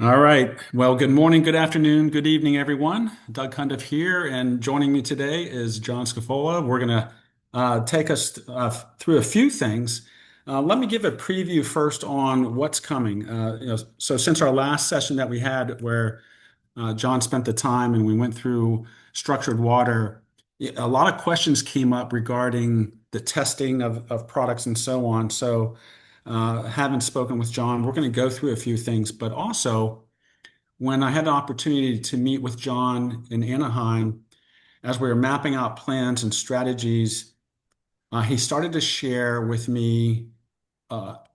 All right. Well, good morning, good afternoon, good evening, everyone. Doug Cundiff here, and joining me today is John Scevola. We're going to take us through a few things. Let me give a preview first on what's coming. So since our last session that we had, where John spent the time and we went through structured water, a lot of questions came up regarding the testing of products and so on. So, having spoken with John, we're going to go through a few things, but also when I had the opportunity to meet with John in Anaheim, as we were mapping out plans and strategies, he started to share with me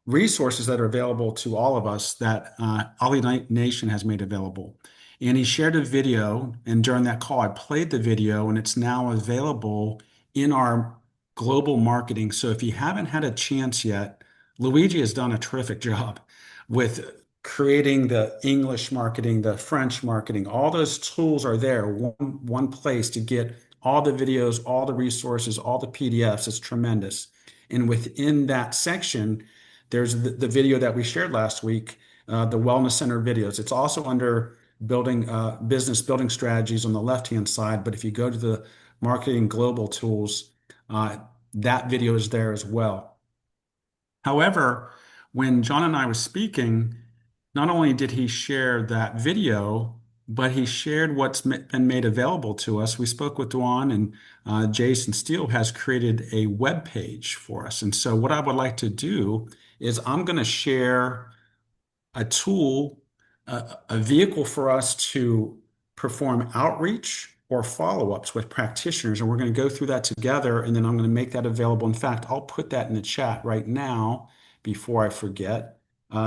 resources that are available to all of us that Ollie Nation has made available. And he shared a video, and during that call, I played the video, and it's now available in our global marketing. So if you haven't had a chance yet, Luigi has done a terrific job with creating the English marketing, the French marketing. All those tools are there, one place to get all the videos, all the resources, all the PDFs. It's tremendous. And within that section, there's the video that we shared last week, the Wellness Center videos. It's also under building business building strategies on the left-hand side. But if you go to the marketing global tools, uh, that video is there as well. However, when John and I were speaking, not only did he share that video, but he shared what's been made available to us. We spoke with Duan, and Jason Steele has created a web page for us. And so, what I would like to do is I'm going to share a tool, a vehicle for us to perform outreach or follow-ups with practitioners. And we're going to go through that together, and then I'm going to make that available. In fact, I'll put that in the chat right now before I forget.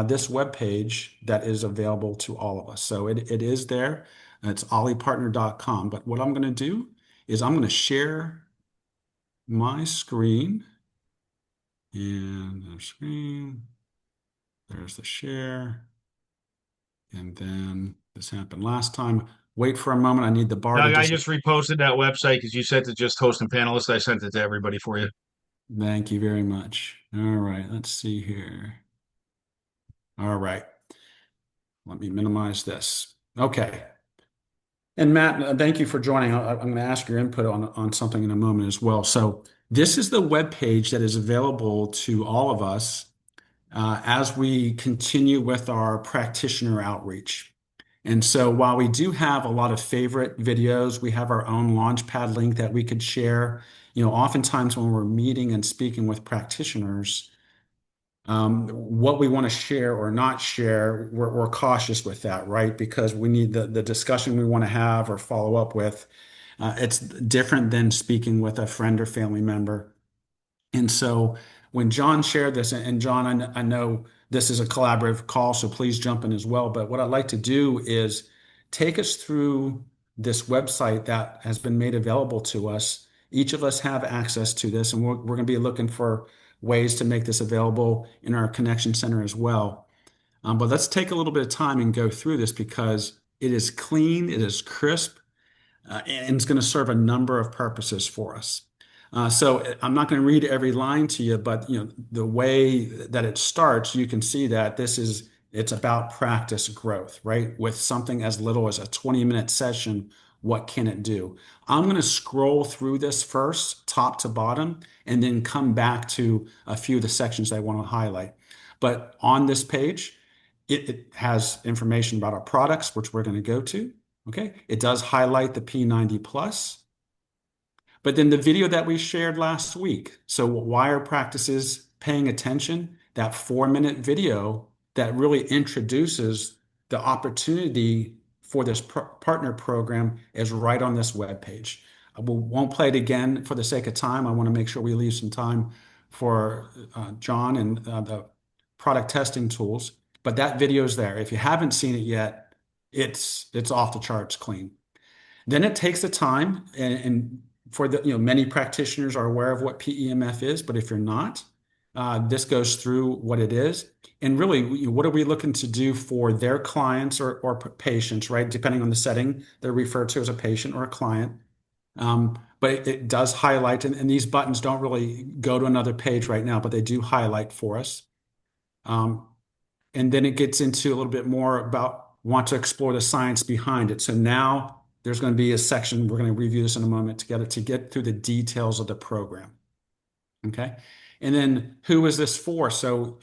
This web page that is available to all of us. So it is there. It's olliepartner.com. But what I'm going to do is I'm going to share my screen and the screen. There's the share. And then this happened last time. Wait for a moment. I need the bar to Doug, I disappear. just reposted that website because you said to just host and panelists. I sent it to everybody for you. Thank you very much. All right, let's see here. All right, let me minimize this. Okay. And Matt, thank you for joining. I'm going to ask your input on something in a moment as well. So this is the web page that is available to all of us as we continue with our practitioner outreach. And so while we do have a lot of favorite videos, we have our own Launchpad link that we could share. Oftentimes when we're meeting and speaking with practitioners, what we want to share or not share, we're cautious with that, right? Because we need the discussion we want to have or follow up with. It's different than speaking with a friend or family member. And so when John shared this, and John, I know this is a collaborative call, so please jump in as well. But what I'd like to do is take us through this website that has been made available to us. Each of us have access to this, and we're going to be looking for ways to make this available in our connection center as well. But let's take a little bit of time and go through this because it is clean, it is crisp, and it's going to serve a number of purposes for us. So I'm not going to read every line to you, but the way that it starts, you can see that it's about practice growth, right? With something as little as a 20-minute session, what can it do? I'm going to scroll through this first, top to bottom, and then come back to a few of the sections I want to highlight. But on this page, it has information about our products, which we're going to go to. Okay, it does highlight the P90 Plus, but then the video that we shared last week. So why are practices paying attention? That 4-minute video that really introduces the opportunity for this partner program is right on this web page. We won't play it again for the sake of time. I want to make sure we leave some time for John and the product testing tools. But that video is there. If you haven't seen it yet, it's off the charts clean. Then it takes the time, and for the many practitioners are aware of what PEMF is, but if you're not, this goes through what it is, and really, what are we looking to do for their clients or patients, right? Depending on the setting, they're referred to as a patient or a client. But it does highlight, and these buttons don't really go to another page right now, but they do highlight for us. Um, and then it gets into a little bit more about want to explore the science behind it. So now there's going to be a section, we're going to review this in a moment together to get through the details of the program. Okay. And then who is this for? So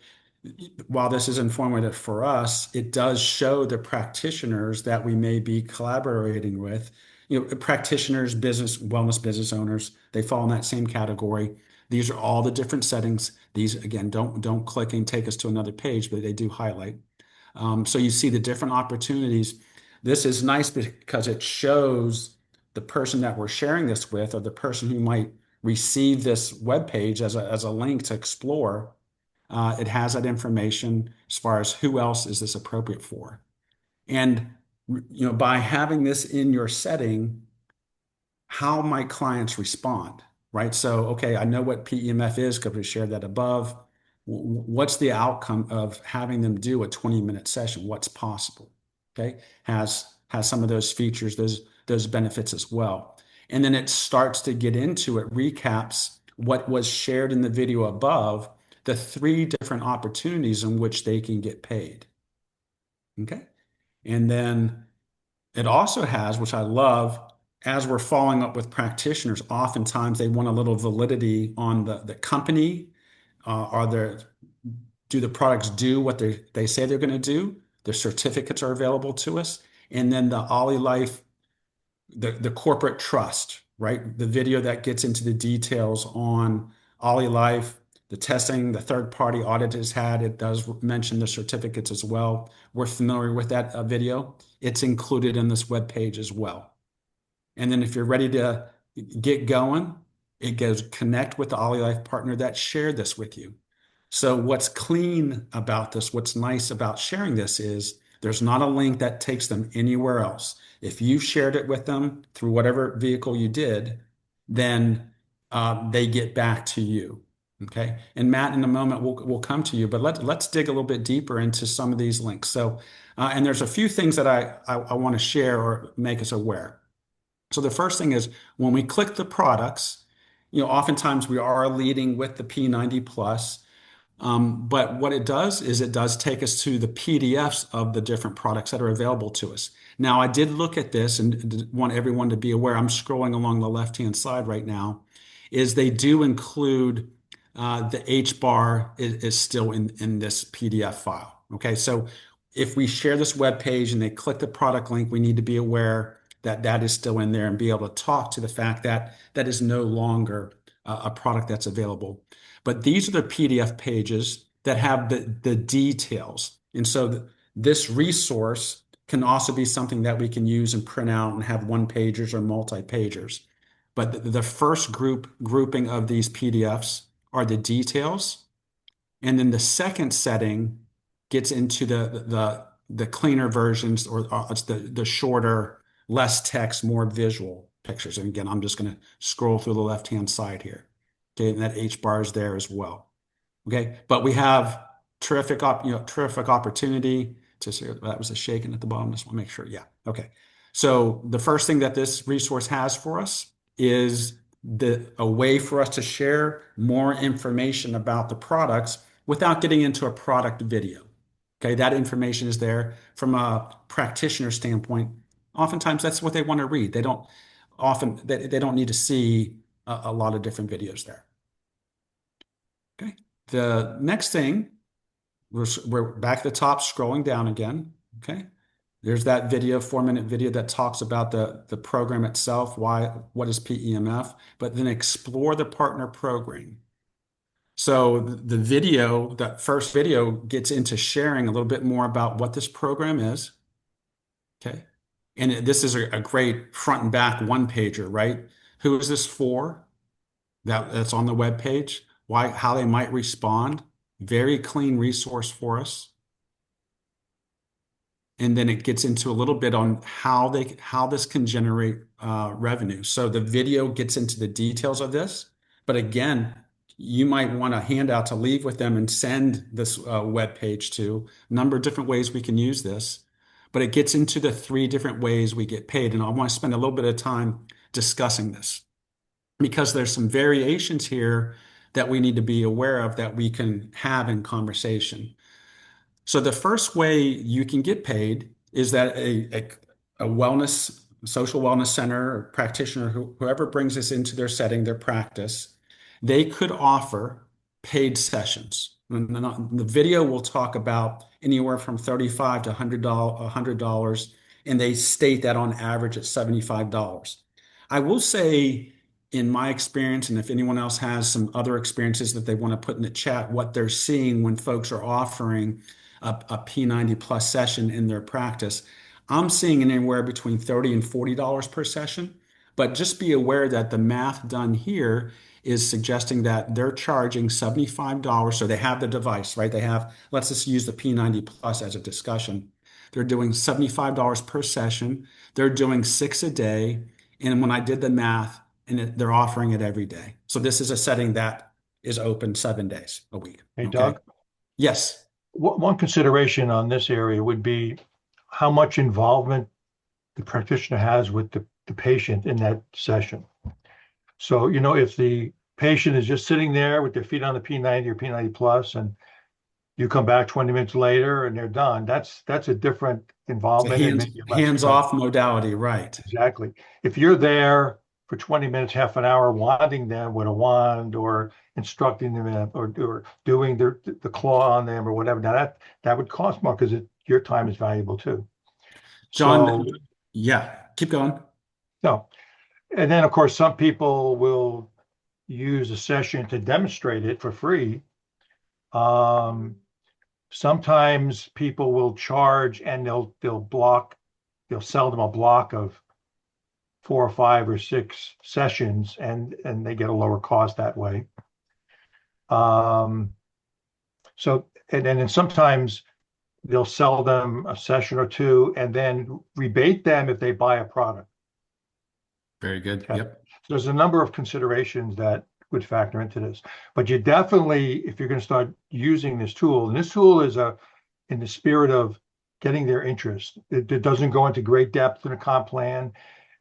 while this is informative for us, it does show the practitioners that we may be collaborating with. Practitioners, business, wellness business owners, they fall in that same category. These are all the different settings. These, again, don't click and take us to another page, but they do highlight. So you see the different opportunities. This is nice because it shows the person that we're sharing this with, or the person who might receive this web page as a link to explore. It has that information as far as who else is this appropriate for. And by having this in your setting, how might clients respond, right? So, okay, I know what PEMF is because we shared that above. What's the outcome of having them do a 20-minute session? What's possible? Okay, has some of those features, those benefits as well. And then it starts to get into it, recaps what was shared in the video above, the three different opportunities in which they can get paid. Okay, and then it also has, which I love, as we're following up with practitioners, oftentimes they want a little validity on the company. Are there, do the products do what they say they're going to do? The certificates are available to us. And then the Ollie Life, the corporate trust, right? The video that gets into the details on Ollie Life, the testing, the third party audit has had, it does mention the certificates as well. We're familiar with that video. It's included in this web page as well. And then if you're ready to get going, it goes connect with the Ollie Life partner that shared this with you. So what's clean about this, what's nice about sharing this is there's not a link that takes them anywhere else. If you shared it with them through whatever vehicle you did, then they get back to you. Okay. And Matt, in a moment, we'll come to you, but let's dig a little bit deeper into some of these links. So, and there's a few things that I want to share or make us aware. So the first thing is when we click the products, oftentimes we are leading with the P90 plus. But what it does is it does take us to the PDFs of the different products that are available to us. Now, I did look at this and want everyone to be aware. I'm scrolling along the left-hand side right now, is they do include the H bar is still in this PDF file. Okay, so if we share this web page and they click the product link, we need to be aware that that is still in there and be able to talk to the fact that that is no longer a product that's available. But these are the PDF pages that have the details. And so this resource can also be something that we can use and print out and have one pagers or multi-pagers. But the first grouping of these PDFs are the details. And then the second setting gets into the cleaner versions, or it's the shorter, less text, more visual pictures. And again, I'm just going to scroll through the left-hand side here. Okay, and that H bar is there as well. Okay, but we have terrific opportunity to see that was a shaking at the bottom. Just want to make sure. Yeah. Okay. So the first thing that this resource has for us is a way for us to share more information about the products without getting into a product video. Okay, that information is there from a practitioner standpoint. Oftentimes, that's what they want to read. They don't need to see a lot of different videos there. Okay. The next thing, we're back at the top, scrolling down again. Okay. There's that video, 4-minute video that talks about the program itself, what is PEMF, but then explore the partner program. So the video, that first video gets into sharing a little bit more about what this program is. Okay. And this is a great front and back one pager, right? Who is this for? That's on the web page. How they might respond. Very clean resource for us. And then it gets into a little bit on how this can generate revenue. So the video gets into the details of this, but again, you might want a handout to leave with them and send this web page to. A number of different ways we can use this, but it gets into the 3 different ways we get paid. And I want to spend a little bit of time discussing this because there's some variations here that we need to be aware of that we can have in conversation. So the first way you can get paid is that a wellness, social wellness center or practitioner, whoever brings this into their setting, their practice, they could offer paid sessions. And the video will talk about anywhere from $35 to $100, and they state that on average at $75. I will say, in my experience, and if anyone else has some other experiences that they want to put in the chat, what they're seeing when folks are offering a P90 plus session in their practice, I'm seeing anywhere between $30 and $40 per session. But just be aware that the math done here is suggesting that they're charging $75. So they have the device, right? They have, let's just use the P90 plus as a discussion. They're doing $75 per session. They're doing 6 a day. And when I did the math, they're offering it every day. So this is a setting that is open 7 days a week. Hey, Okay. Doug, Yes. one consideration on this area would be how much involvement the practitioner has with the patient in that session. So, if the patient is just sitting there with their feet on the P90 or P90 plus, and you come back 20 minutes later and they're done, that's a different It's a involvement and maybe less hands-off modality, right? exactly. If you're there for 20 minutes, half an hour, wanding them with a wand or instructing them or doing the claw on them or whatever, now that would cost more because your time is valuable too. John, So, yeah, keep going. no. And then, of course, some people will use a session to demonstrate it for free. Sometimes people will charge and they'll sell them a block of 4 or 5 or 6 sessions and they get a lower cost that way. So and then sometimes they'll sell them a session or two and then rebate them if they buy a product. Very good. Okay. Yep. So there's a number of considerations that would factor into this. But you definitely, if you're going to start using this tool, and this tool is in the spirit of getting their interest. It doesn't go into great depth in a comp plan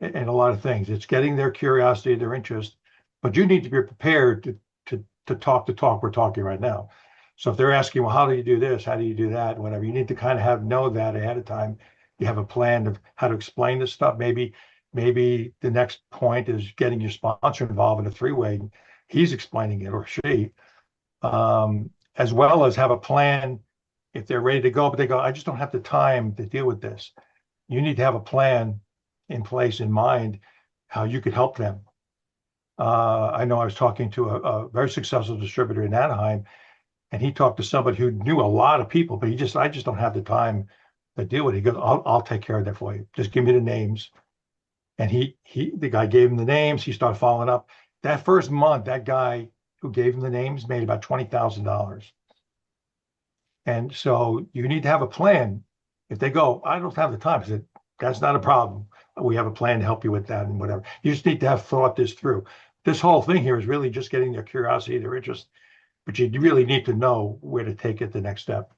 and a lot of things. It's getting their curiosity, their interest. But you need to be prepared to talk the talk we're talking right now. So if they're asking, well, how do you do this? How do you do that? Whatever, you need to kind of know that ahead of time. You have a plan of how to explain this stuff. Maybe the next point is getting your sponsor involved in a three-way. He's explaining it or she, as well as have a plan if they're ready to go, but they go, I just don't have the time to deal with this. You need to have a plan in place in mind how you could help them. I know I was talking to a very successful distributor in Anaheim, and he talked to somebody who knew a lot of people, but I just don't have the time to deal with it. He goes, I'll take care of that for you. Just give me the names. And the guy gave him the names. He started following up. That first month, that guy who gave him the names made about $20,000. And so you need to have a plan. If they go, I don't have the time, I said, that's not a problem. We have a plan to help you with that and whatever. You just need to have thought this through. This whole thing here is really just getting their curiosity, their interest, but you really need to know where to take it the next step.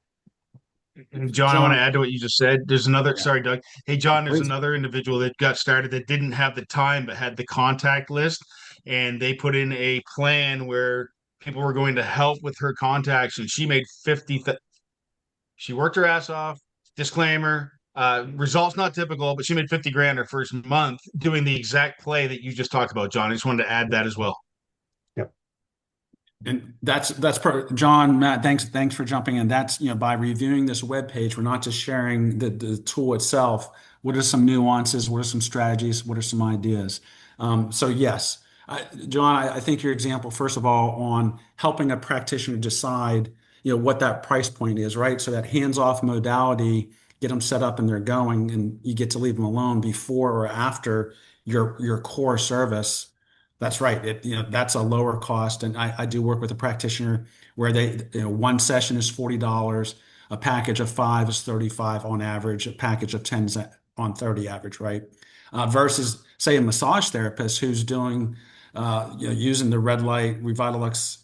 John, I want to add to what you just said. There's another, Yeah. sorry, Doug. Hey, John, there's Please. another individual that got started that didn't have the time but had the contact list. And they put in a plan where people were going to help with her contacts. And she made 50. She worked her ass off. Disclaimer, results not typical, but she made 50 grand her first month doing the exact play that you just talked about, John. I just wanted to add that as well. Yep. And John, Matt, thanks for jumping in. That's, by reviewing this web page, we're not just sharing the tool itself. What are some nuances? What are some strategies? What are some ideas? So yes, John, I think your example, first of all, on helping a practitioner decide, what that price point is, right? So that hands-off modality, get them set up and they're going, and you get to leave them alone before or after your core service. That's right. That's a lower cost. And I do work with a practitioner where one session is $40, a package of 5 is 35 on average, a package of 10 is on 30 average, right? Versus say a massage therapist who's doing, using the red light Revitalux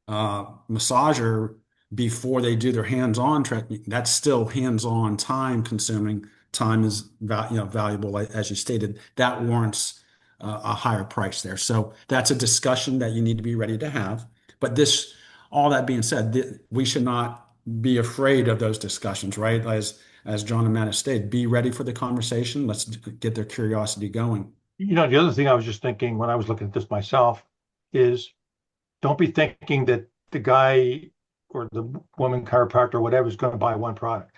massager before they do their hands-on technique. That's still hands-on, time consuming. Time is valuable, as you stated. That warrants a higher price there. So that's a discussion that you need to be ready to have. But all that being said, we should not be afraid of those discussions, right? As John and Matt have stated, be ready for the conversation. Let's get their curiosity going. The other thing I was just thinking when I was looking at this myself is don't be thinking that the guy or the woman chiropractor or whatever is going to buy one product.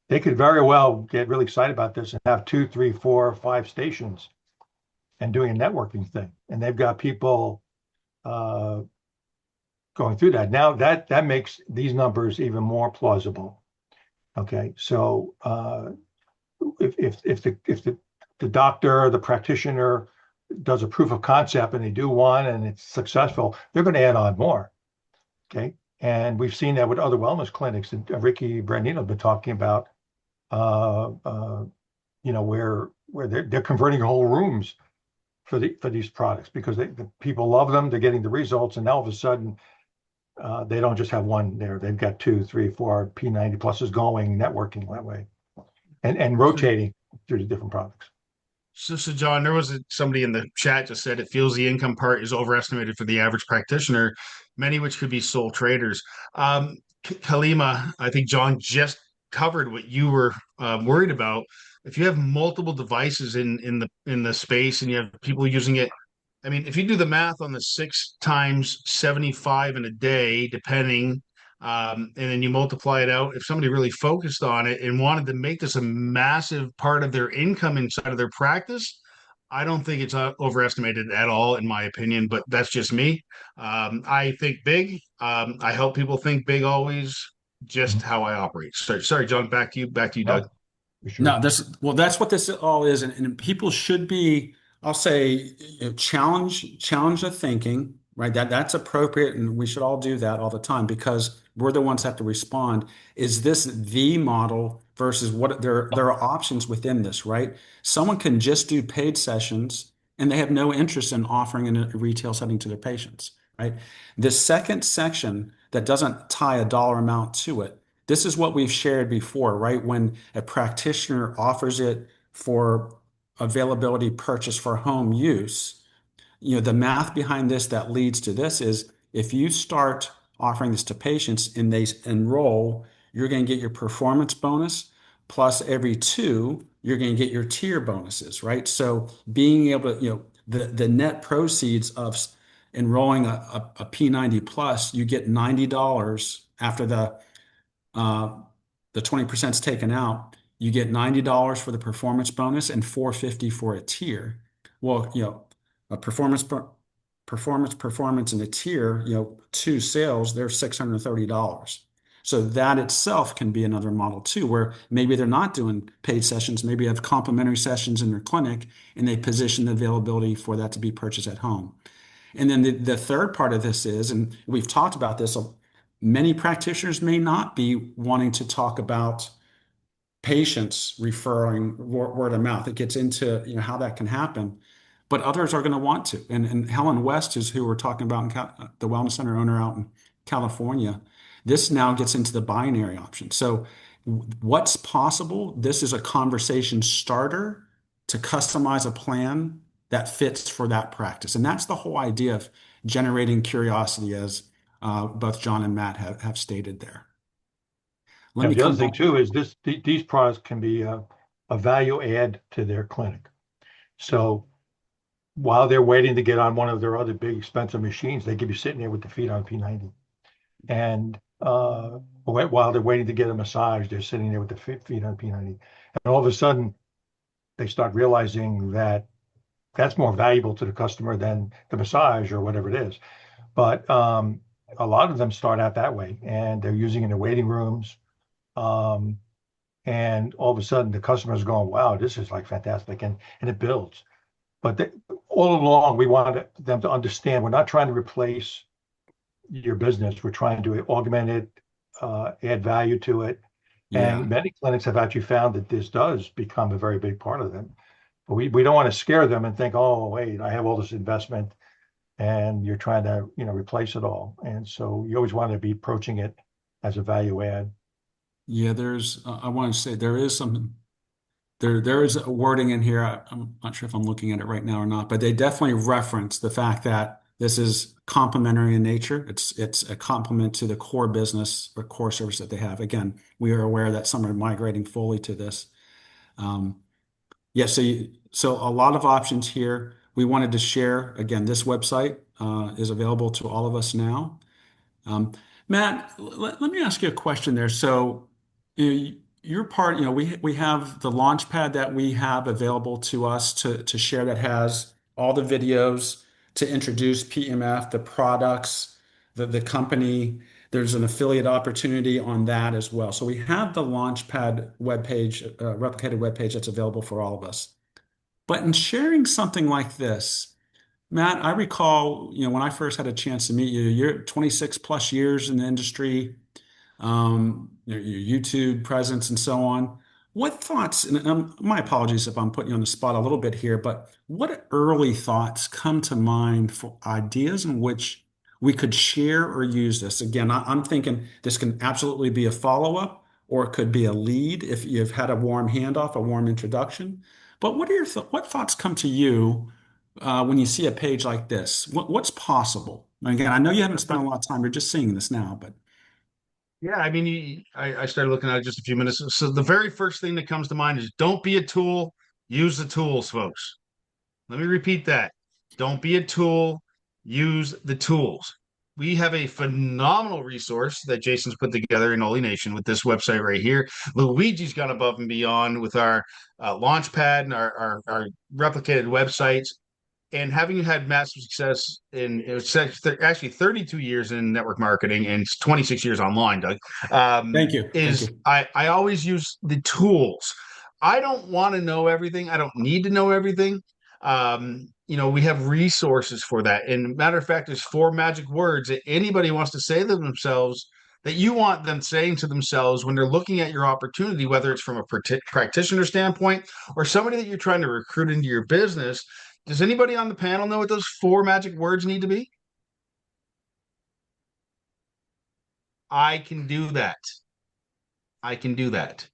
They could very well get really excited about this and have 2, 3, 4, 5 stations and doing a networking thing. And they've got people going through that. Now that makes these numbers even more plausible. Okay, so if the doctor or the practitioner does a proof of concept and they do one and it's successful, they're going to add on more. Okay, and we've seen that with other wellness clinics. And Ricky Brandino has been talking about, where they're converting whole rooms for these products because the people love them. They're getting the results, and now all of a sudden they don't just have one there. They've got 2, 3, 4 P90 pluses going, networking that way, and rotating through the different products. So John, there was somebody in the chat just said it feels the income part is overestimated for the average practitioner, many which could be sole traders. Halima, I think John just covered what you were worried about. If you have multiple devices in the space and you have people using it, I mean, if you do the math on the 6 times 75 in a day, depending, and then you multiply it out, if somebody really focused on it and wanted to make this a massive part of their income inside of their practice, I don't think it's overestimated at all, in my opinion, but that's just me. I think big. I help people think big always, just how I operate. Sorry, John, back to you, Doug. No, for sure. No, that's what this all is, and people should be, I'll say, challenge the thinking, right? That's appropriate, and we should all do that all the time because we're the ones that have to respond. Is this the model versus what there are options within this, right? Someone can just do paid sessions and they have no interest in offering in a retail setting to their patients, right? The second section that doesn't tie a dollar amount to it, this is what we've shared before, right? When a practitioner offers it for availability purchase for home use, the math behind this that leads to this is if you start offering this to patients and they enroll, you're going to get your performance bonus plus every 2, you're going to get your tier bonuses, right? So being able to, the net proceeds of enrolling a P90 plus, you get $90 after the 20% is taken out, you get $90 for the performance bonus and $450 for a tier. Well, a performance and a tier, 2 sales, they're $630. So that itself can be another model too, where maybe they're not doing paid sessions, maybe have complimentary sessions in their clinic and they position the availability for that to be purchased at home. And then the third part of this is, and we've talked about this, many practitioners may not be wanting to talk about patients referring word of mouth. It gets into how that can happen, but others are going to want to. And Helen West is who we're talking about, the wellness center owner out in California. This now gets into the binary option. So what's possible? This is a conversation starter to customize a plan that fits for that practice. And that's the whole idea of generating curiosity, as both John and Matt have stated there. Let me The other come thing back. too is these products can be a value add to their clinic. So while they're waiting to get on one of their other big expensive machines, they could be sitting there with the feet on P90. And while they're waiting to get a massage, they're sitting there with the feet on P90. And all of a sudden, they start realizing that that's more valuable to the customer than the massage or whatever it is. But a lot of them start out that way, and they're using it in their waiting rooms. And all of a sudden, the customer's going, "Wow, this is like fantastic," and it builds. But all along, we wanted them to understand we're not trying to replace your business. We're trying to augment it, add value to it. Yeah. And many clinics have actually found that this does become a very big part of them. But we don't want to scare them and think, "Oh, wait, I have all this investment," and you're trying to replace it all. And so you always want to be approaching it as a value add. Yeah, I want to say there is something, there is a wording in here. I'm not sure if I'm looking at it right now or not, but they definitely reference the fact that This is complementary in nature. It's a complement to the core business or core service that they have. Again, we are aware that some are migrating fully to this. Yeah, so a lot of options here. We wanted to share, again, this website is available to all of us now. Um, Matt, let me ask you a question there. So, you're part, we have the launch pad that we have available to us to share that has all the videos to introduce PMF, the products, the company. There's an affiliate opportunity on that as well. So we have the Launchpad webpage, replicated webpage that's available for all of us. But in sharing something like this, Matt, I recall, when I first had a chance to meet you, you're 26 plus years in the industry, your YouTube presence and so on. What thoughts, and my apologies if I'm putting you on the spot a little bit here, but what early thoughts come to mind for ideas in which we could share or use this? Again, I'm thinking this can absolutely be a follow-up or it could be a lead if you've had a warm handoff, a warm introduction. But what are what thoughts come to you when you see a page like this? What's possible? And again, I know you haven't spent a lot of time, you're just seeing this now, but Yeah, I mean, I started looking at it just a few minutes. So the very first thing that comes to mind is don't be a tool, use the tools, folks. Let me repeat that. Don't be a tool, use the tools. We have a phenomenal resource that Jason's put together in Oli Nation with this website right here. Luigi's gone above and beyond with our Launchpad and our replicated websites. And having had massive success in it was actually 32 years in network marketing and 26 years online, Doug, thank you. Thank is you. I always use the tools. I don't want to know everything. I don't need to know everything. We have resources for that. And matter of fact, there's 4 magic words that anybody wants to say to themselves that you want them saying to themselves when they're looking at your opportunity, whether it's from a practitioner standpoint or somebody that you're trying to recruit into your business. Does anybody on the panel know what those 4 magic words need to be? I can do that. I can do that.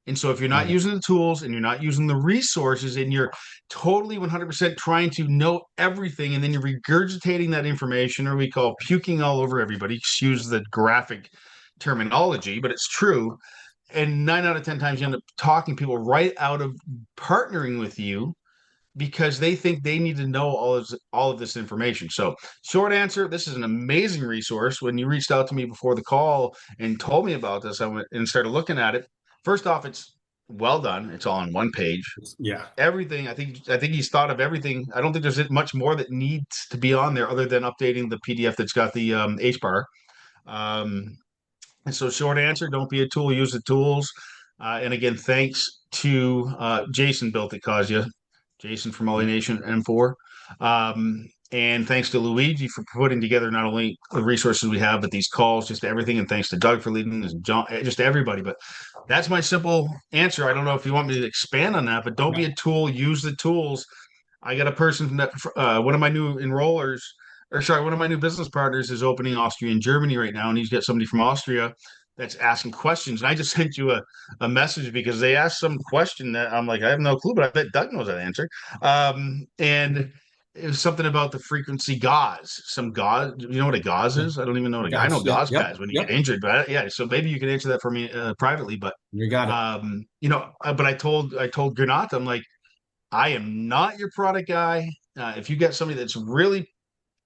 And so if you're not Love it. using the tools and you're not using the resources and you're totally 100% trying to know everything and then you're regurgitating that information, or we call puking all over everybody, excuse the graphic terminology, but it's true. And 9 out of 10 times you end up talking people right out of partnering with you because they think they need to know all of this information. So, short answer, this is an amazing resource. When you reached out to me before the call and told me about this, I went and started looking at it. First off, it's well done. It's all on one page. Yeah. Everything, I think he's thought of everything. I don't think there's much more that needs to be on there other than updating the PDF that's got the H bar. And so, short answer, don't be a tool, use the tools. And again, thanks to Jason built it, Kasia. Jason from Oli Nation M4. And thanks to Luigi for putting together not only the resources we have, but these calls, just everything. And thanks to Doug for leading this, John, just everybody. But that's my simple answer. I don't know if you want me to expand on that, but don't be a tool, use the tools. I got a person that one of my new enrollers, or sorry, one of my new business partners is opening Austria and Germany right now, and he's got somebody from Austria that's asking questions. And I just sent you a message because they asked some question that I'm like, I have no clue, but I bet Doug knows that answer. And it was something about the frequency gauze. Some gauze, you know what a gauze Yeah. is? I don't even know what I know Gosh, yeah. gauze Yep. guys when you get Yep. injured, but yeah, so maybe you can answer that for me privately. But You got it. but I told Granat, I'm like, I am not your product guy. If you get somebody that's really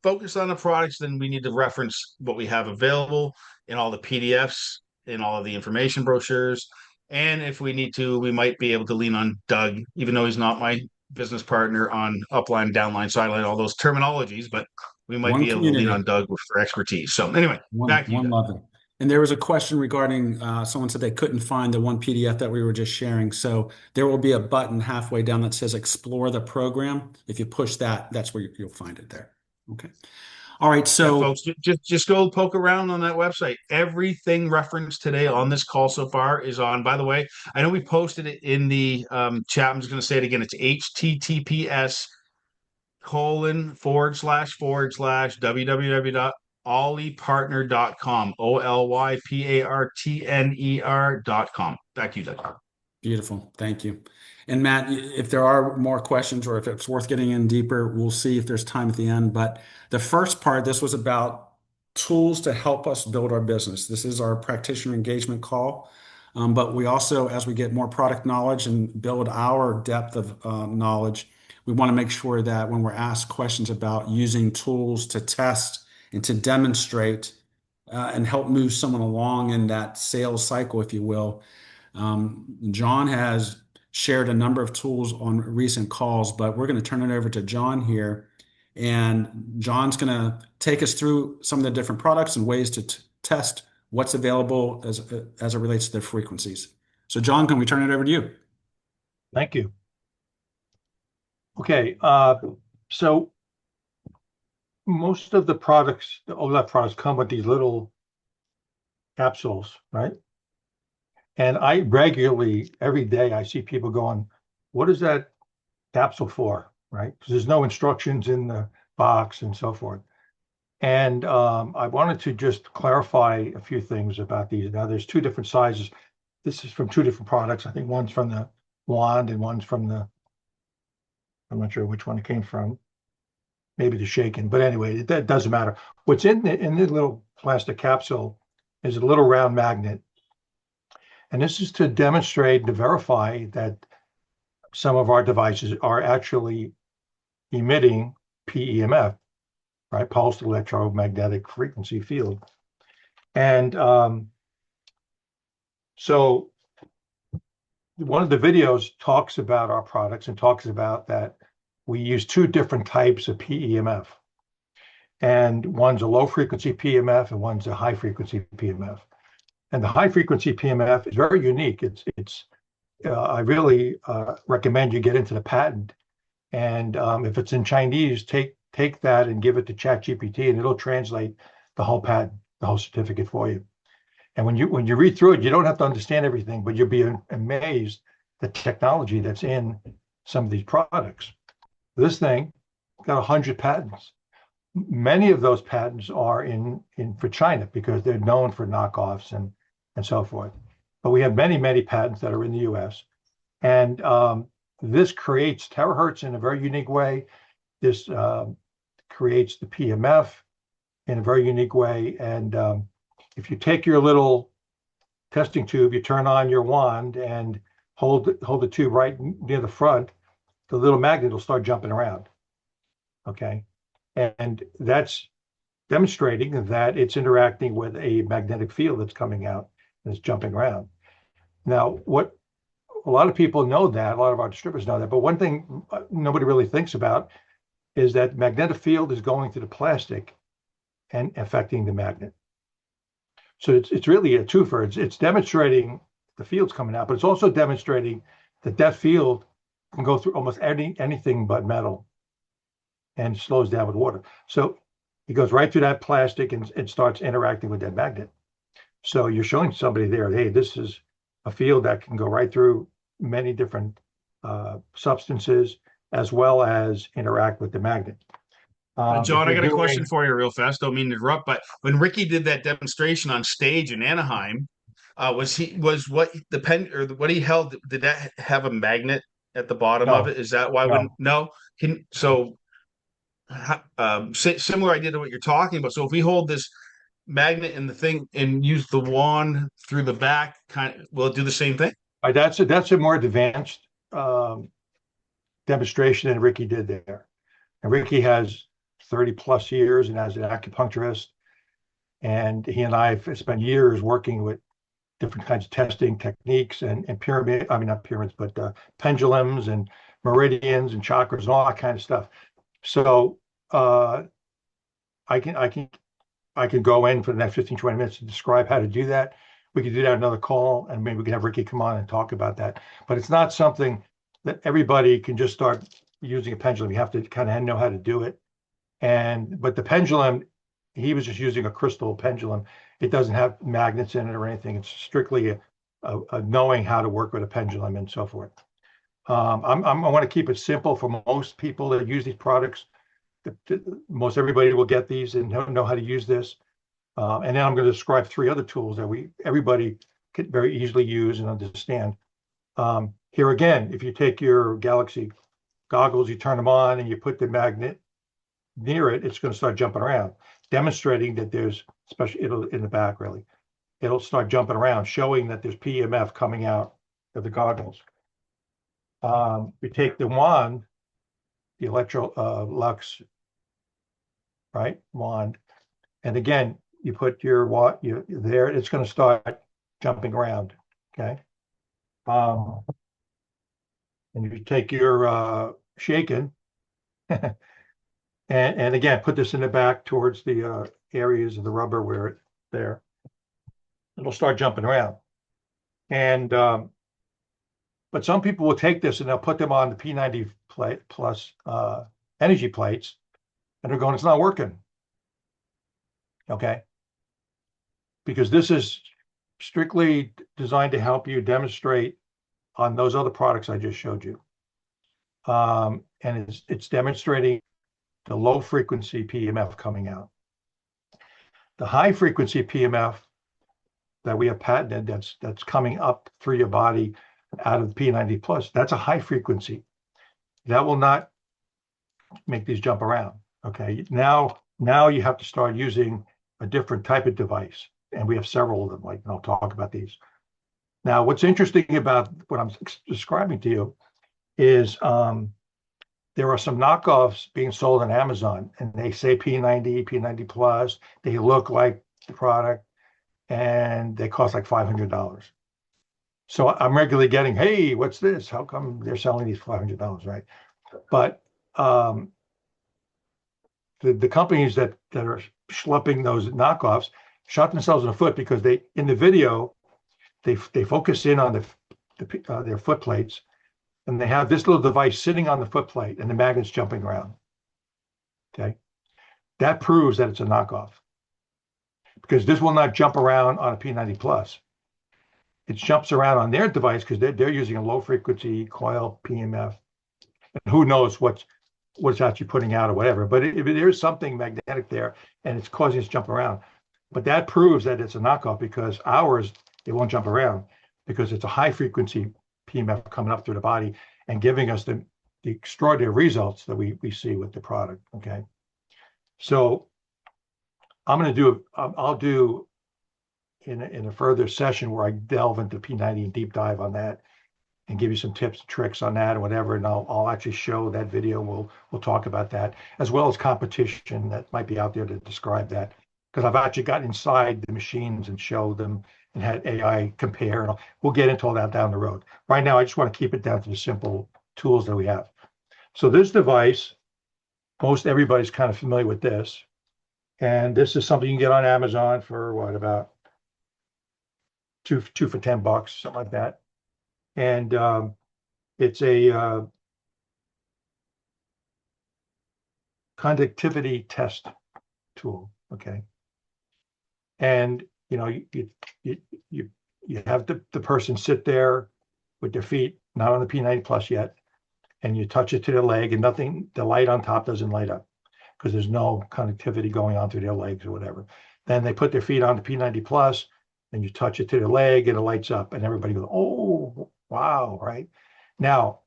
focused on the products, then we need to reference what we have available in all the PDFs, in all of the information brochures. And if we need to, we might be able to lean on Doug, even though he's not my business partner on upline, downline, sideline, all those terminologies, but we might One be able to lean on community, Doug for expertise. So anyway, back to you, one Doug. mother. And there was a question regarding someone said they couldn't find the one PDF that we were just sharing. So there will be a button halfway down that says explore the program. If you push that, that's where you'll find it there. Okay. All right. Yeah, So folks, just go poke around on that website. Everything referenced today on this call so far is on. By the way, I know we posted it in the chat. I'm just going to say it again. It's https:// www.olypartner.com. OLYPARTNER.com. Back to you, Doug. Beautiful. Thank you. And Matt, if there are more questions or if it's worth getting in deeper, we'll see if there's time at the end. But the first part, this was about tools to help us build our business. This is our practitioner engagement call. But we also, as we get more product knowledge and build our depth of knowledge, we want to make sure that when we're asked questions about using tools to test and to demonstrate and help move someone along in that sales cycle, if you will. John has shared a number of tools on recent calls, but we're going to turn it over to John here. And John's going to take us through some of the different products and ways to test what's available as it relates to their frequencies. So, John, can we turn it over to you? Thank you. Okay, so most of the products, the OLED products, come with these little capsules, right? And I regularly, every day, I see people going, what is that capsule for, right? Because there's no instructions in the box and so forth. And I wanted to just clarify a few things about these. Now, there's two different sizes. This is from two different products. I think one's from the wand and one's from the, I'm not sure which one it came from. Maybe the shaken, but anyway, that doesn't matter. What's in the little plastic capsule is a little round magnet. And this is to demonstrate, to verify that some of our devices are actually emitting PEMF, right? Pulsed electromagnetic frequency field. And so one of the videos talks about our products and talks about that we use two different types of PEMF. And one's a low frequency PEMF and one's a high frequency PEMF. And the high frequency PEMF is very unique. I really recommend you get into the patent. And if it's in Chinese, take that and give it to ChatGPT, and it'll translate the whole patent, the whole certificate for you. And when you read through it, you don't have to understand everything, but you'll be amazed the technology that's in some of these products. This thing got 100 patents. Many of those patents are in for China because they're known for knockoffs and so forth. But we have many patents that are in the US. And this creates terahertz in a very unique way. This creates the PEMF in a very unique way. And if you take your little testing tube, you turn on your wand and hold the tube right near the front, the little magnet will start jumping around. Okay. And that's demonstrating that it's interacting with a magnetic field that's coming out and it's jumping around. Now, what a lot of people know that, a lot of our distributors know that, but one thing nobody really thinks about is that magnetic field is going through the plastic and affecting the magnet. So it's really a twofer. It's demonstrating the field's coming out, but it's also demonstrating that that field can go through almost anything but metal and slows down with water. So it goes right through that plastic and it starts interacting with that magnet. So you're showing somebody there, hey, this is a field that can go right through many different substances as well as interact with the magnet. John, I got a question for you real fast. Don't mean to interrupt, but when Ricky did that demonstration on stage in Anaheim, what he held, did that have a magnet at the bottom of it? Is that why? No. Similar idea to what you're talking about. So if we hold this magnet in the thing and use the wand through the back, will it do the same thing? That's a more advanced demonstration than Ricky did there. And Ricky has 30 plus years and as an acupuncturist, and he and I have spent years working with different kinds of testing techniques and not pyramids, but pendulums and meridians and chakras and all that kind of stuff. So I can go in for the next 15, 20 minutes to describe how to do that. We could do that another call, and maybe we can have Ricky come on and talk about that. But it's not something that everybody can just start using a pendulum. You have to kind of know how to do it. But the pendulum, he was just using a crystal pendulum. It doesn't have magnets in it or anything. It's strictly a knowing how to work with a pendulum and so forth. I want to keep it simple for most people that use these products. Most everybody will get these and know how to use this. And then I'm going to describe three other tools that everybody could very easily use and understand. Here again, if you take your Galaxy goggles, you turn them on and you put the magnet near it, it's going to start jumping around, demonstrating that there's, especially it'll in the back really, it'll start jumping around, showing that there's PEMF coming out of the goggles. We take the wand, the Lux, right, wand, and again, you put your you there, it's going to start jumping around, okay? And you take your shaken, and again, put this in the back towards the areas of the rubber where it's there. It'll start jumping around. And but some people will take this and they'll put them on the P90 plus energy plates, and they're going, it's not working. Okay. Because this is strictly designed to help you demonstrate on those other products I just showed you. And it's demonstrating the low frequency PEMF coming out. The high frequency PEMF that we have patented that's coming up through your body out of the P90 plus, that's a high frequency. That will not make these jump around. Okay. Now you have to start using a different type of device. And we have several of them, like, and I'll talk about these. Now, what's interesting about what I'm describing to you is there are some knockoffs being sold on Amazon, and they say P90, P90 plus, they look like the product, and they cost like $500. So I'm regularly getting, hey, what's this? How come they're selling these $500, right? But the companies that are schlepping those knockoffs shot themselves in the foot, because they, in the video, they focus in on their foot plates, and they have this little device sitting on the foot plate and the magnet's jumping around. Okay. That proves that it's a knockoff, because this will not jump around on a P90 plus. It jumps around on their device because they're using a low frequency coil PEMF, and who knows what's actually putting out or whatever. But if there's something magnetic there and it's causing it to jump around, but that proves that it's a knockoff, because ours, it won't jump around because it's a high frequency PEMF coming up through the body and giving us the extraordinary results that we see with the product. Okay. So I'll do in a further session where I delve into P90 and deep dive on that and give you some tips and tricks on that or whatever. And I'll actually show that video. We'll talk about that, as well as competition that might be out there to describe that. Because I've actually gotten inside the machines and showed them and had AI compare, and we'll get into all that down the road. Right now, I just want to keep it down to the simple tools that we have. So this device, most everybody's kind of familiar with this. And this is something you can get on Amazon for what, about two for $10, something like that. And it's a conductivity test tool. Okay. And you know, you have the person sit there with their feet not on the P90 plus yet, and you touch it to their leg, and nothing, the light on top doesn't light up because there's no conductivity going on through their legs or whatever. Then they put their feet on the P90 plus, and you touch it to their leg, and it lights up, and everybody goes, "Oh, wow!" Right? Now,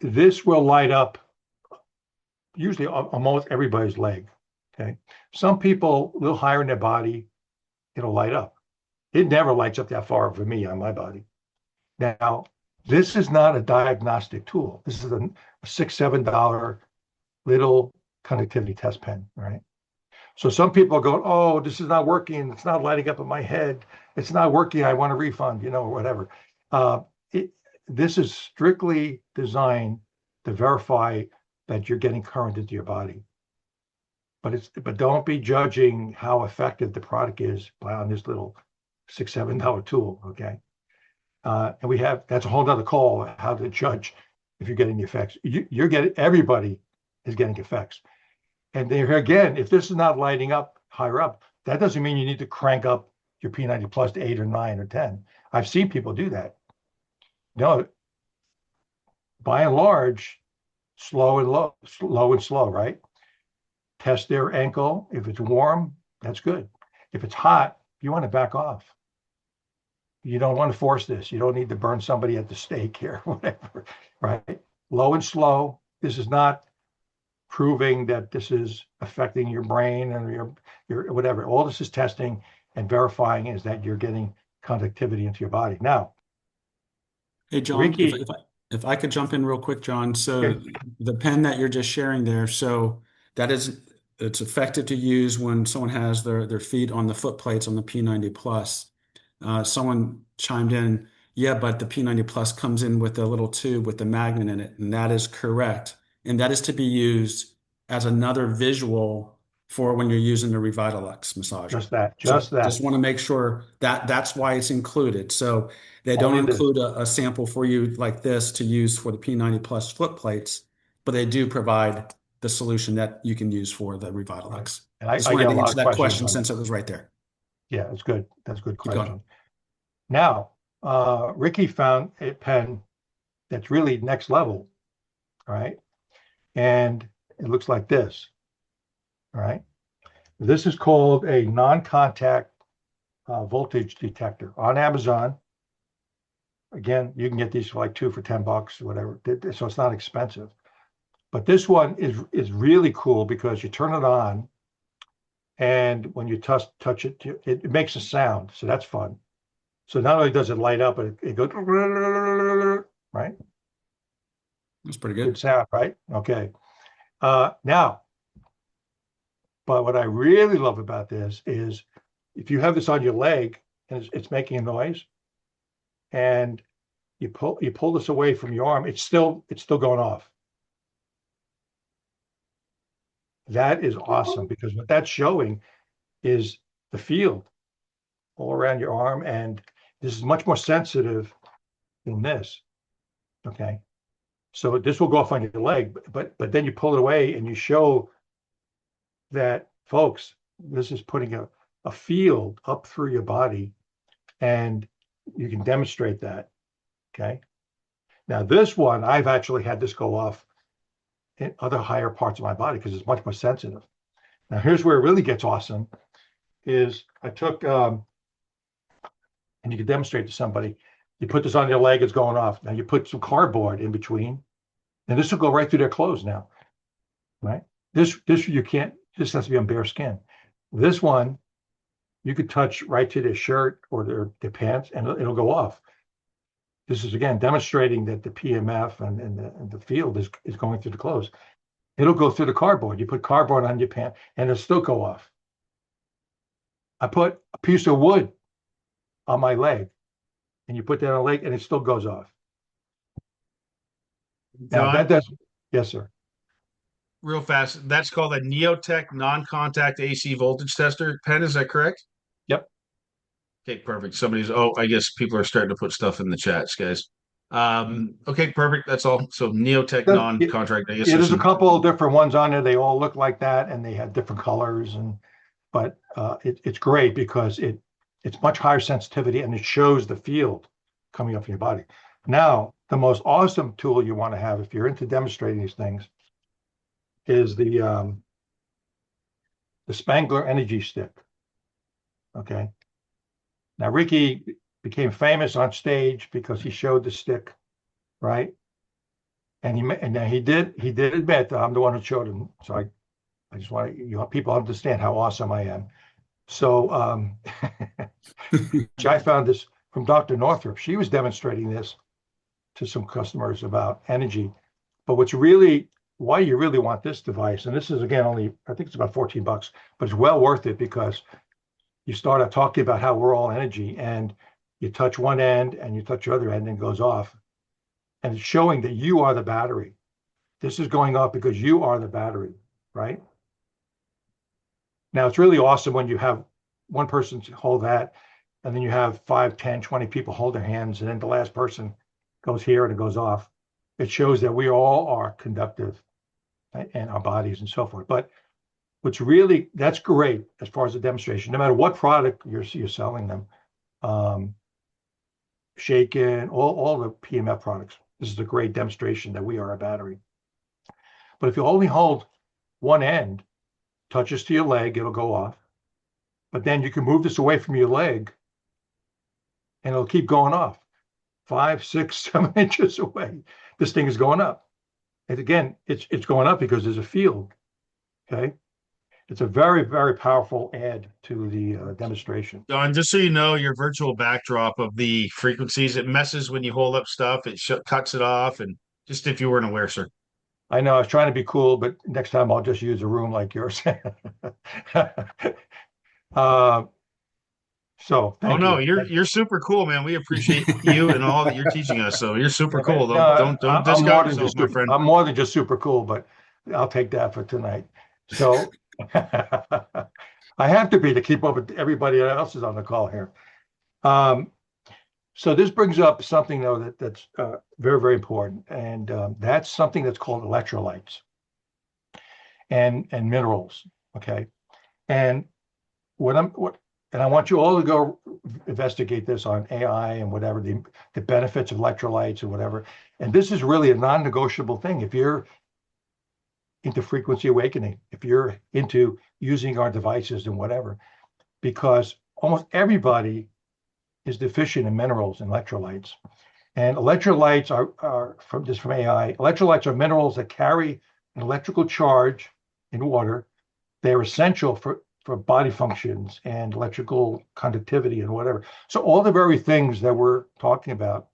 this will light up usually almost everybody's leg. Okay. Some people a little higher in their body, it'll light up. It never lights up that far for me on my body. Now, this is not a diagnostic tool. This is a $6-7 little conductivity test pen, right? So some people are going, oh, this is not working. It's not lighting up in my head. It's not working. I want a refund, you know, or whatever. This is strictly designed to verify that you're getting current into your body. But don't be judging how effective the product is on this little $6-7 tool, okay? And that's a whole nother call, how to judge if you're getting the effects. Everybody is getting effects. And there again, if this is not lighting up higher up, that doesn't mean you need to crank up your P90 plus to 8 or 9 or 10. I've seen people do that. No, by and large, slow and slow, right? Test their ankle. If it's warm, that's good. If it's hot, you want to back off. You don't want to force this. You don't need to burn somebody at the stake here, whatever, right? Low and slow. This is not proving that this is affecting your brain and your whatever. All this is testing and verifying is that you're getting conductivity into your body. Now, Hey, John, if, Ricky, if I, if I could jump in real quick, John. So okay, the pen that you're just sharing there, so that is, it's effective to use when someone has their feet on the foot plates on the P90 Plus. Someone chimed in, yeah, but the P90 Plus comes in with a little tube with the magnet in it, and that is correct. And that is to be used as another visual for when you're using the Revitalux massager. just that, So just that. just want to make sure that that's why it's included. So they don't Only this. include a sample for you like this to use for the P90 Plus foot plates, but they do provide the solution that you can use for the Right. Revitalux. And I just I get wanted a to lot answer of that questions question on it. since it was right there. Yeah, it's good. That's a good Keep going. question. Now, Ricky found a pen that's really next level, all right? And it looks like this, all right? This is called a non-contact voltage detector on Amazon. Again, you can get these for like 2 for $10 or whatever. So it's not expensive. But this one is really cool because you turn it on, and when you touch it, it makes a sound. So that's fun. So not only does it light up, but it goes right. That's pretty Good good. sound, right? Okay. Now, but what I really love about this is if you have this on your leg and it's making a noise, and you pull this away from your arm, it's still going off. That is awesome because what that's showing is the field all around your arm, and this is much more sensitive than this. Okay. So this will go off on your leg, but then you pull it away and you show that, folks, this is putting a field up through your body, and you can demonstrate that. Okay. Now this one, I've actually had this go off in other higher parts of my body because it's much more sensitive. Now here's where it really gets awesome is I took, and you can demonstrate to somebody, you put this on your leg, it's going off. Now you put some cardboard in between, and this will go right through their clothes now, right? This you can't, this has to be on bare skin. This one, you could touch right to their shirt or their pants, and it'll go off. This is again demonstrating that the PMF and the field is going through the clothes. It'll go through the cardboard. You put cardboard on your pants, and it'll still go off. I put a piece of wood on my leg, and you put that on a leg, and it still goes off. Now that John, does, yes, sir. real fast. That's called a Neotech non-contact AC voltage tester pen. Is that correct? Yep. Okay, perfect. I guess people are starting to put stuff in the chats, guys. Okay, perfect. That's all. So Neotech non-contract, I guess Yeah, there's there's a some. couple of different ones on there. They all look like that, and they have different colors, but it's great because it's much higher sensitivity, and it shows the field coming up in your body. Now, the most awesome tool you want to have if you're into demonstrating these things is the Spangler Energy Stick. Okay. Now, Ricky became famous on stage because he showed the stick, right? And now he did admit that I'm the one who showed him. So I just want people to understand how awesome I am. So I found this from Dr. Northrup. She was demonstrating this to some customers about energy. But why you really want this device, and this is again only, I think it's about $14, but it's well worth it because you start out talking about how we're all energy, and you touch one end and you touch the other end and it goes off. And it's showing that you are the battery. This is going off because you are the battery, right? Now, it's really awesome when you have one person hold that, and then you have 5, 10, 20 people hold their hands, and then the last person goes here and it goes off. It shows that we all are conductive in our bodies and so forth. But that's great as far as the demonstration, no matter what product you're selling them, Shaken, all the PMF products. This is a great demonstration that we are a battery. But if you only hold one end, touches to your leg, it'll go off. But then you can move this away from your leg, and it'll keep going off 5, 6, 7 inches away. This thing is going up. And again, it's going up because there's a field. Okay. It's a very, very powerful add to the demonstration. Don, just so you know, your virtual backdrop of the frequencies, it messes when you hold up stuff. It cuts it off. And just if you weren't aware, sir. I know I was trying to be cool, but next time I'll just use a room like yours. uh, so Oh thank no, you. you're super cool, man. We appreciate you and all that you're teaching us. So you're super cool. Don't I'm more discount than yourself, just my friend. I'm more than just super cool, but I'll take that for tonight. So I have to be to keep up with everybody else is on the call here. Um, so this brings up something though that's very, very important, and that's something that's called electrolytes and minerals. Okay, and what and I want you all to go investigate this on AI and whatever the benefits of electrolytes and whatever. And this is really a non-negotiable thing. If you're into frequency awakening, if you're into using our devices and whatever, because almost everybody is deficient in minerals and electrolytes. And electrolytes are from AI. Electrolytes are minerals that carry an electrical charge in water. They're essential for body functions and electrical conductivity and whatever. So all the very things that we're talking about,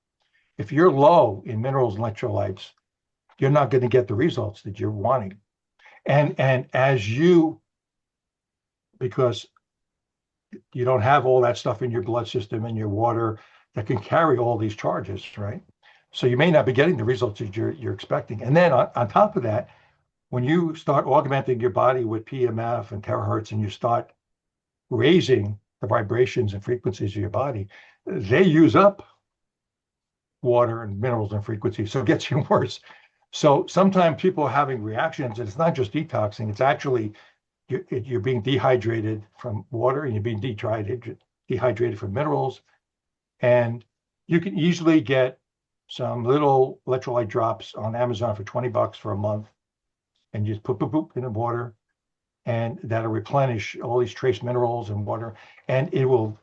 if you're low in minerals and electrolytes, you're not going to get the results that you're wanting. And as you, because you don't have all that stuff in your blood system and your water that can carry all these charges, right? So you may not be getting the results that you're expecting. And then on top of that, when you start augmenting your body with PMF and terahertz and you start raising the vibrations and frequencies of your body, they use up water and minerals and frequencies. So it gets even worse. So sometimes people are having reactions, and it's not just detoxing, it's actually you're being dehydrated from water and you're being dehydrated from minerals. And you can easily get some little electrolyte drops on Amazon for $20 for a month. And you just put boop, boop in the water, and that'll replenish all these trace minerals and water. And it'll,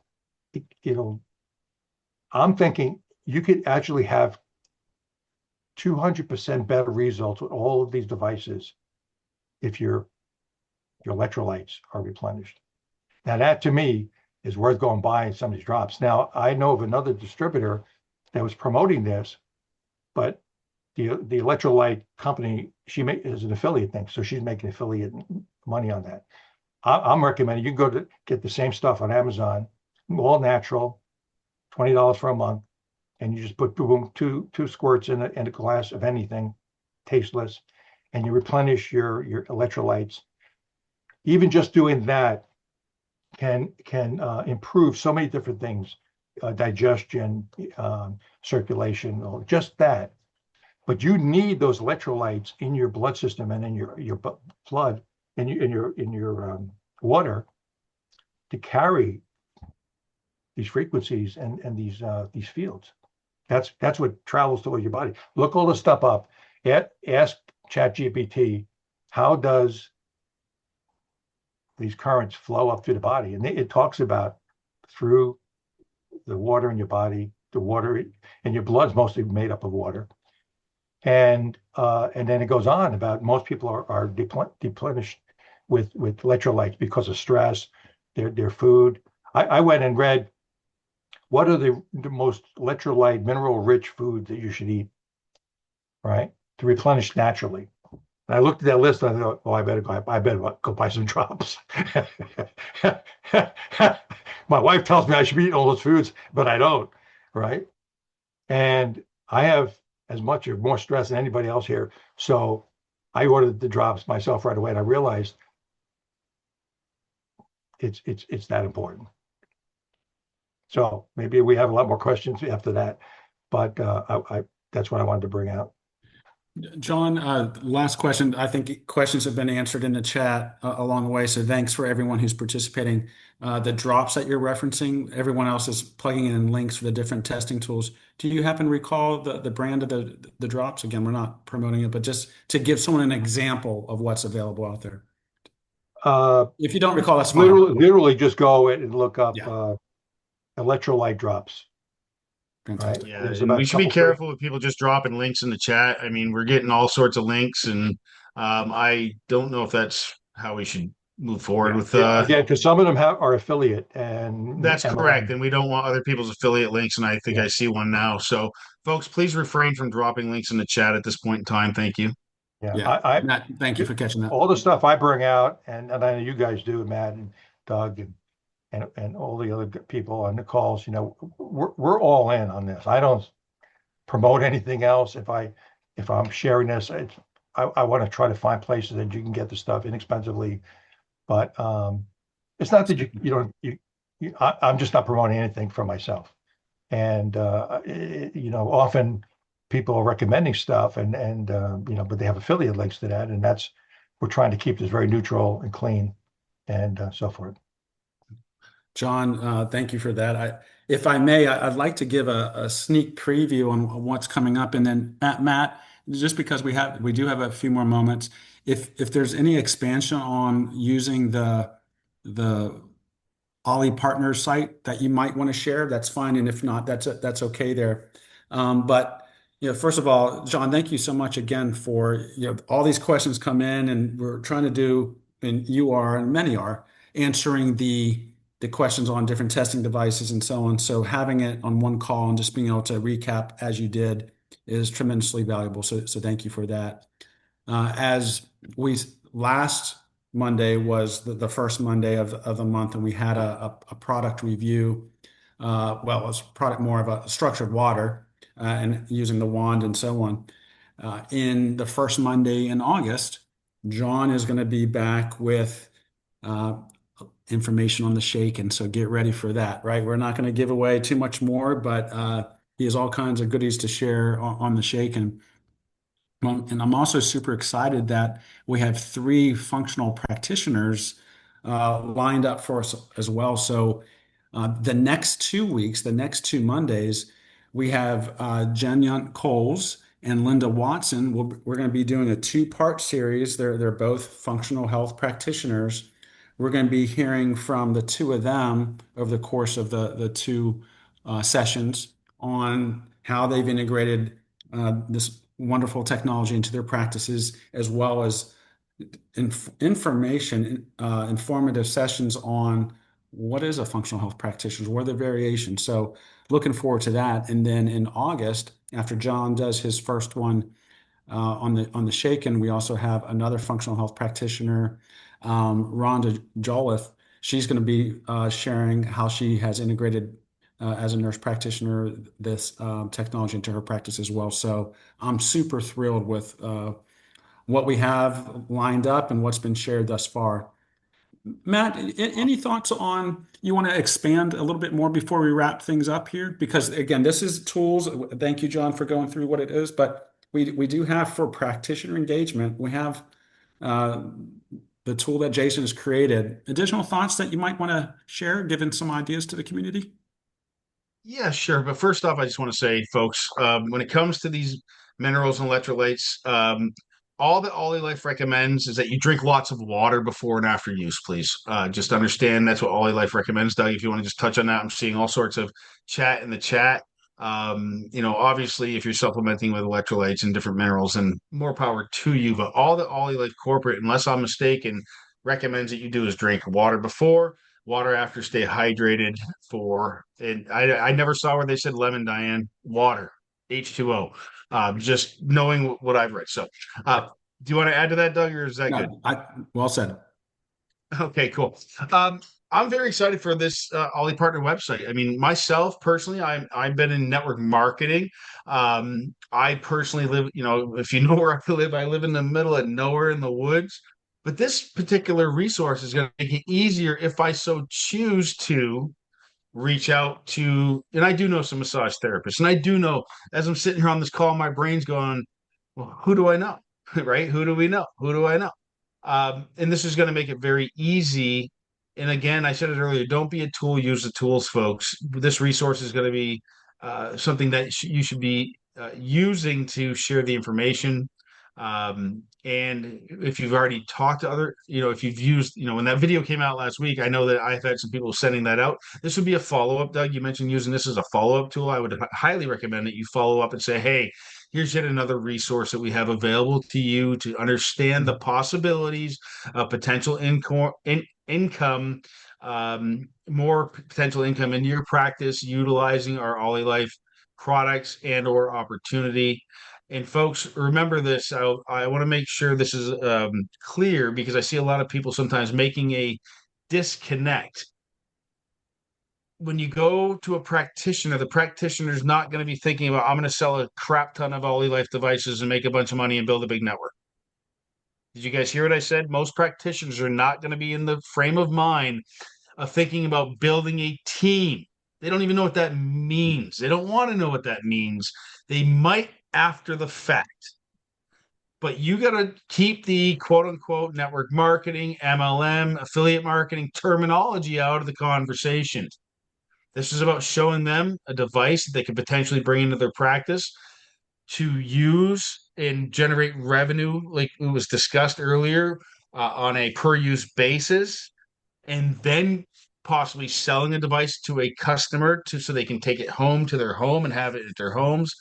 I'm thinking you could actually have 200% better results with all of these devices if your electrolytes are replenished. Now that to me is worth going buying some of these drops. Now I know of another distributor that was promoting this, but the electrolyte company, is an affiliate thing, so she's making affiliate money on that. I'm recommending you can go to get the same stuff on Amazon, all natural, $20 for a month, and you just put boom, two squirts in a glass of anything, tasteless, and you replenish your electrolytes. Even just doing that can improve so many different things, digestion, circulation, just that. But you need those electrolytes in your blood system and in your blood and in your water to carry these frequencies and these fields. That's what travels through your body. Look all this stuff up. Ask ChatGPT, how does these currents flow up through the body? And it talks about through the water in your body. The water in your blood's mostly made up of water. And then it goes on about most people are deplenished with electrolytes because of stress, their food. I went and read what are the most electrolyte mineral rich foods that you should eat, right, to replenish naturally. And I looked at that list and I thought, oh, I better go buy some drops. My wife tells me I should be eating all those foods, but I don't, right? And I have as much or more stress than anybody else here. So I ordered the drops myself right away, and I realized it's that important. So maybe we have a lot more questions after that, but I that's what I wanted to bring out. John, last question. I think questions have been answered in the chat along the way. So thanks for everyone who's participating. The drops that you're referencing, everyone else is plugging in links for the different testing tools. Do you happen to recall the brand of the drops? Again, we're not promoting it, but just to give someone an example of what's available out there. If you don't recall, that's fine. Literally just go and look up Yeah. electrolyte drops. right? Fantastic. Yeah, There's and about we a should be couple free. careful with people just dropping links in the chat. I mean, we're getting all sorts of links, and I don't know if that's how we should move forward Yeah. with Yeah, again, because some of them are affiliate, and that's correct. And we don't want other people's affiliate links, and I think yeah, I see one now. So, folks, please refrain from dropping links in the chat at this point in time. Thank you. yeah. Yeah. Matt, thank you for catching that. All the stuff I bring out, and I know you guys do, Matt and Doug and all the other people on the calls, we're all in on this. I don't promote anything else. If I'm sharing this, I want to try to find places that you can get the stuff inexpensively. But it's not that you don't I'm just not promoting anything for myself. And often people are recommending stuff, but they have affiliate links to that, and we're trying to keep this very neutral and clean, and so forth. John, thank you for that. If I may, I'd like to give a sneak preview on what's coming up, and then Matt, just because we do have a few more moments, if there's any expansion on using the Ollie Partners site that you might want to share, that's fine, and if not, that's okay there. But first of all, John, thank you so much again for all these questions come in, and we're trying to do, and you are, and many are answering the questions on different testing devices and so on. So having it on one call and just being able to recap as you did is tremendously valuable. So thank you for that. As we last Monday was the first Monday of the month, and we had a product review. Well, it was product more of a structured water and using the wand and so on. In the first Monday in August, John is going to be back with uh, information on the shake, and so get ready for that. Right, we're not going to give away too much more, but he has all kinds of goodies to share on the shake, and I'm also super excited that we have three functional practitioners lined up for us as well. So the next 2 weeks, the next 2 Mondays, we have Jen Yunt Coles and Linda Watson. We're going to be doing a two-part series. They're both functional health practitioners. We're going to be hearing from the two of them over the course of the two sessions on how they've integrated this wonderful technology into their practices, as well as informative sessions on what is a functional health practitioner, what are the variations. So looking forward to that. And then in August, after John does his first one on the Shaken, we also have another functional health practitioner, Rhonda Jolliffe. She's going to be sharing how she has integrated as a nurse practitioner this technology into her practice as well. So I'm super thrilled with what we have lined up and what's been shared thus far. Matt, any thoughts on you want to expand a little bit more before we wrap things up here? Because again, this is tools. Thank you, John, for going through what it is, but we do have for practitioner engagement, we have uh, the tool that Jason has created. Additional thoughts that you might want to share, given some ideas to the community? Yeah, sure. But first off, I just want to say, folks, when it comes to these minerals and electrolytes, all that Ollie Life recommends is that you drink lots of water before and after use, please. Just understand that's what Ollie Life recommends. Doug, if you want to just touch on that, I'm seeing all sorts of chat in the chat. Obviously, if you're supplementing with electrolytes and different minerals, and more power to you. But all that Ollie Life corporate, unless I'm mistaken, recommends that you do is drink water before, water after, stay hydrated for, and I never saw where they said lemon, Diane. Water, H2O. Just knowing what I've read. So, do you want to add to that, Doug, or is that good? No, well said. Okay, cool. I'm very excited for this Ollie Partner website. I mean, myself personally, I've been in network marketing. I personally live, if you know where I live in the middle of nowhere in the woods. But this particular resource is going to make it easier if I so choose to reach out to, and I do know some massage therapists, and I do know as I'm sitting here on this call, my brain's going, well, who do I know? Right? Who do we know? Who do I know? And this is going to make it very easy. And again, I said it earlier, don't be a tool, use the tools, folks. This resource is going to be something that you should be using to share the information. And if you've already talked to other, if you've used, when that video came out last week, I know that I've had some people sending that out. This would be a follow-up, Doug. You mentioned using this as a follow-up tool. I would highly recommend that you follow up and say, hey, here's yet another resource that we have available to you to understand the possibilities of potential income, more potential income in your practice utilizing our Ollie Life products and or opportunity. And folks, remember this. I want to make sure this is clear, because I see a lot of people sometimes making a disconnect. When you go to a practitioner, the practitioner is not going to be thinking about, I'm going to sell a crap ton of Ollie Life devices and make a bunch of money and build a big network. Did you guys hear what I said? Most practitioners are not going to be in the frame of mind of thinking about building a team. They don't even know what that means. They don't want to know what that means. They might after the fact. But you got to keep the quote unquote network marketing, MLM, affiliate marketing terminology out of the conversation. This is about showing them a device that they could potentially bring into their practice to use and generate revenue, like it was discussed earlier, on a per use basis, and then possibly selling a device to a customer so they can take it home to their home and have it at their homes.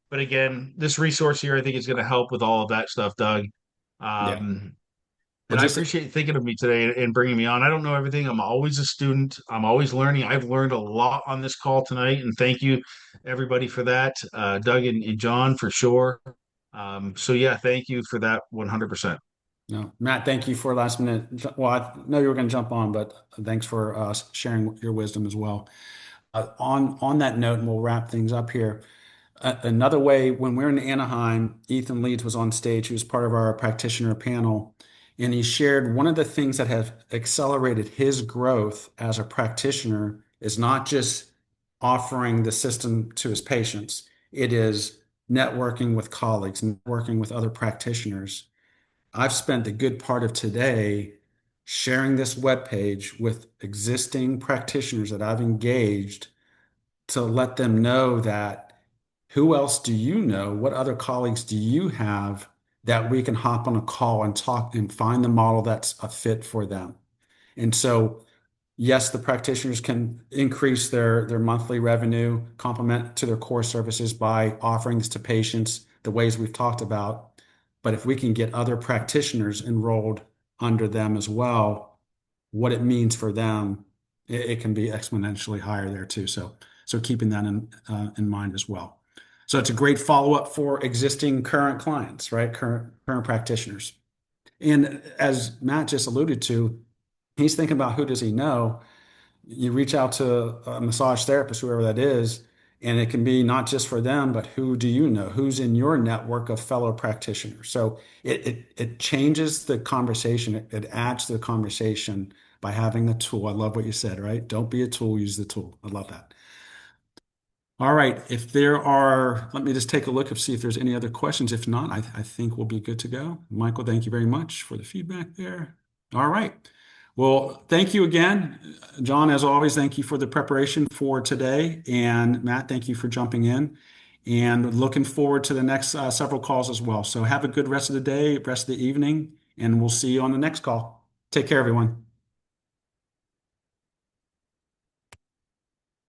But again, this resource here, I think, is going to help with all of that stuff, Doug. Yeah. And Well, I just appreciate you thinking of me today and bringing me on. I don't know everything. I'm always a student. I'm always learning. I've learned a lot on this call tonight, and thank you, everybody, for that. Doug and John, for sure. So yeah, thank you for that 100%. no, Matt, thank you for last minute. Well, I know you were going to jump on, but thanks for sharing your wisdom as well. On that note, and we'll wrap things up here. Another way, when we're in Anaheim, Ethan Leeds was on stage. He was part of our practitioner panel, and he shared one of the things that have accelerated his growth as a practitioner is not just offering the system to his patients, it is networking with colleagues, networking with other practitioners. I've spent a good part of today sharing this webpage with existing practitioners that I've engaged to let them know that who else do you know? What other colleagues do you have that we can hop on a call and talk and find the model that's a fit for them? And so, yes, the practitioners can increase their monthly revenue, complement to their core services by offering this to patients the ways we've talked about. But if we can get other practitioners enrolled under them as well, what it means for them, it can be exponentially higher there too. So keeping that in mind as well. So it's a great follow-up for existing current clients, right? Current practitioners. And as Matt just alluded to, he's thinking about who does he know. You reach out to a massage therapist, whoever that is, and it can be not just for them, but who do you know? Who's in your network of fellow practitioners? So it changes the conversation. It adds to the conversation by having the tool. I love what you said, right? Don't be a tool, use the tool. I love that. All right. If there are, let me just take a look and see if there's any other questions. If not, I think we'll be good to go. Michael, thank you very much for the feedback there. All right. Well, thank you again. John, as always, thank you for the preparation for today. And Matt, thank you for jumping in. And looking forward to the next several calls as well. So have a good rest of the day, rest of the evening, and we'll see you on the next call. Take care, everyone.